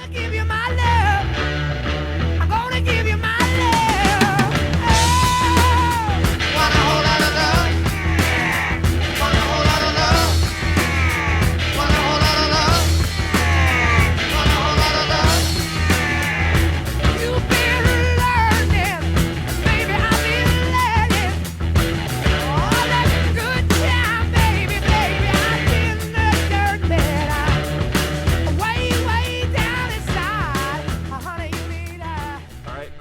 gonna give you my love. I'm gonna give you my love. Oh, want a whole lot of love. Want a whole lot of love. Want a whole lot of love. Want a whole lot of love. You've been learning, baby, I've been learning. All that good time, baby, baby, I've been the dirt bed. Way down inside, honey, you need a... Alright,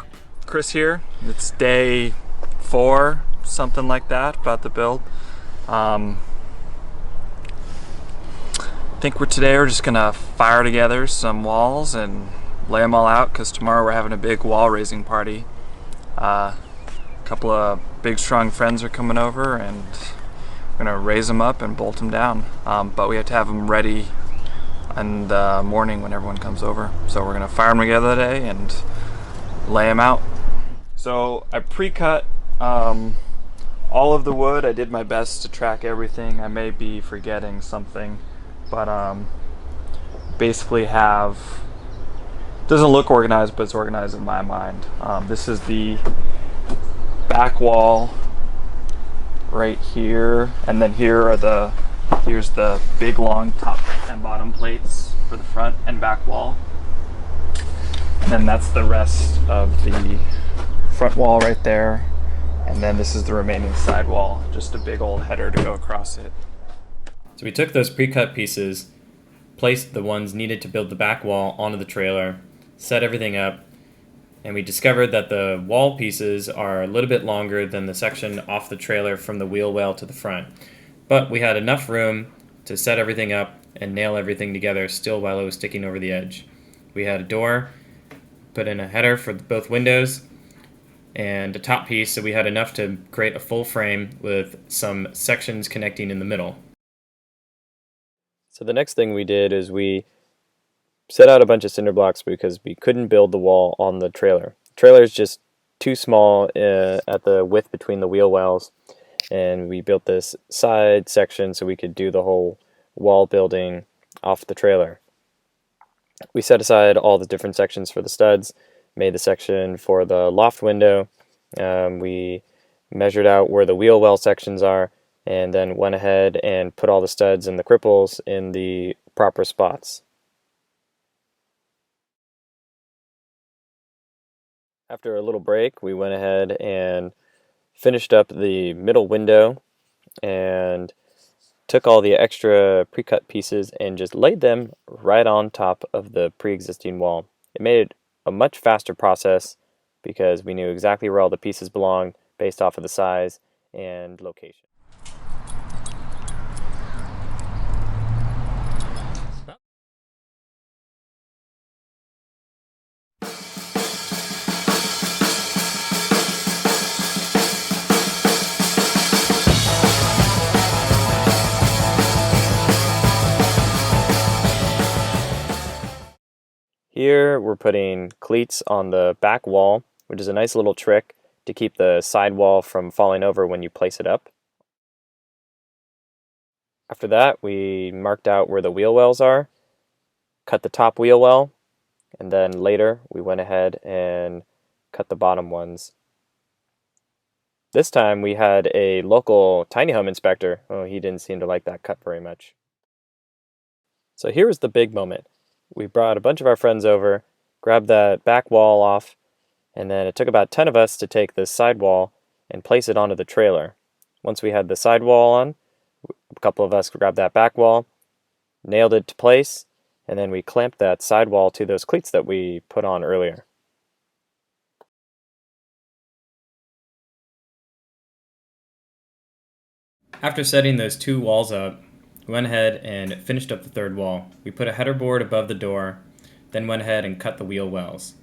Chris here. It's day 4, something like that, about the build. I think today we're just gonna fire together some walls and lay them all out, because tomorrow we're having a big wall raising party. A couple of big strong friends are coming over and we're gonna raise them up and bolt them down. But we have to have them ready in the morning when everyone comes over. So we're gonna fire them together today and lay them out. So I pre-cut all of the wood. I did my best to track everything. I may be forgetting something, but basically have, doesn't look organized, but it's organized in my mind. This is the back wall right here, and then here's the big long top and bottom plates for the front and back wall. And then that's the rest of the front wall right there. And then this is the remaining side wall, just a big old header to go across it. So we took those pre-cut pieces, placed the ones needed to build the back wall onto the trailer, set everything up, and we discovered that the wall pieces are a little bit longer than the section off the trailer from the wheel well to the front. But we had enough room to set everything up and nail everything together still while it was sticking over the edge. We had a door, put in a header for both windows, and a top piece, so we had enough to create a full frame with some sections connecting in the middle. So the next thing we did is we set out a bunch of cinder blocks because we couldn't build the wall on the trailer. The trailer is just too small at the width between the wheel wells, and we built this side section so we could do the whole wall building off the trailer. We set aside all the different sections for the studs, made the section for the loft window. We measured out where the wheel well sections are, and then went ahead and put all the studs and the cripples in the proper spots. After a little break, we went ahead and finished up the middle window and took all the extra pre-cut pieces and just laid them right on top of the pre-existing wall. It made it a much faster process because we knew exactly where all the pieces belonged based off of the size and location. Here we're putting cleats on the back wall, which is a nice little trick to keep the side wall from falling over when you place it up. After that, we marked out where the wheel wells are, cut the top wheel well, and then later we went ahead and cut the bottom ones. This time we had a local tiny home inspector. Oh, he didn't seem to like that cut very much. So here was the big moment. We brought a bunch of our friends over, grabbed that back wall off, and then it took about 10 of us to take this side wall and place it onto the trailer. Once we had the side wall on, a couple of us grabbed that back wall, nailed it to place, and then we clamped that side wall to those cleats that we put on earlier. After setting those 2 walls up, we went ahead and finished up the 3rd wall. We put a header board above the door, then went ahead and cut the wheel wells.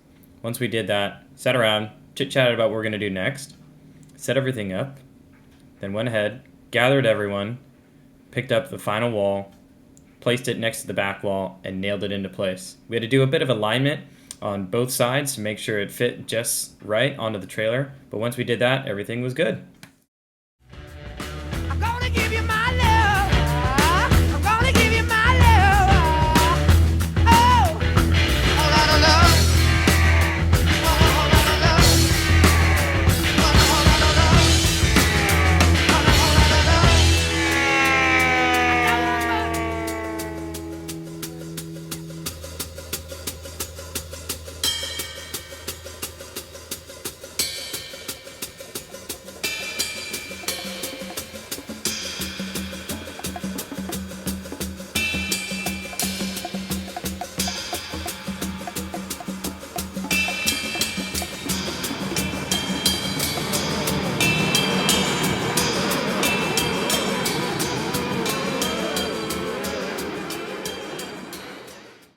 Once we did that, sat around, chit-chatted about what we're going to do next, set everything up, then went ahead, gathered everyone, picked up the final wall, placed it next to the back wall, and nailed it into place. We had to do a bit of alignment on both sides to make sure it fit just right onto the trailer, but once we did that, everything was good.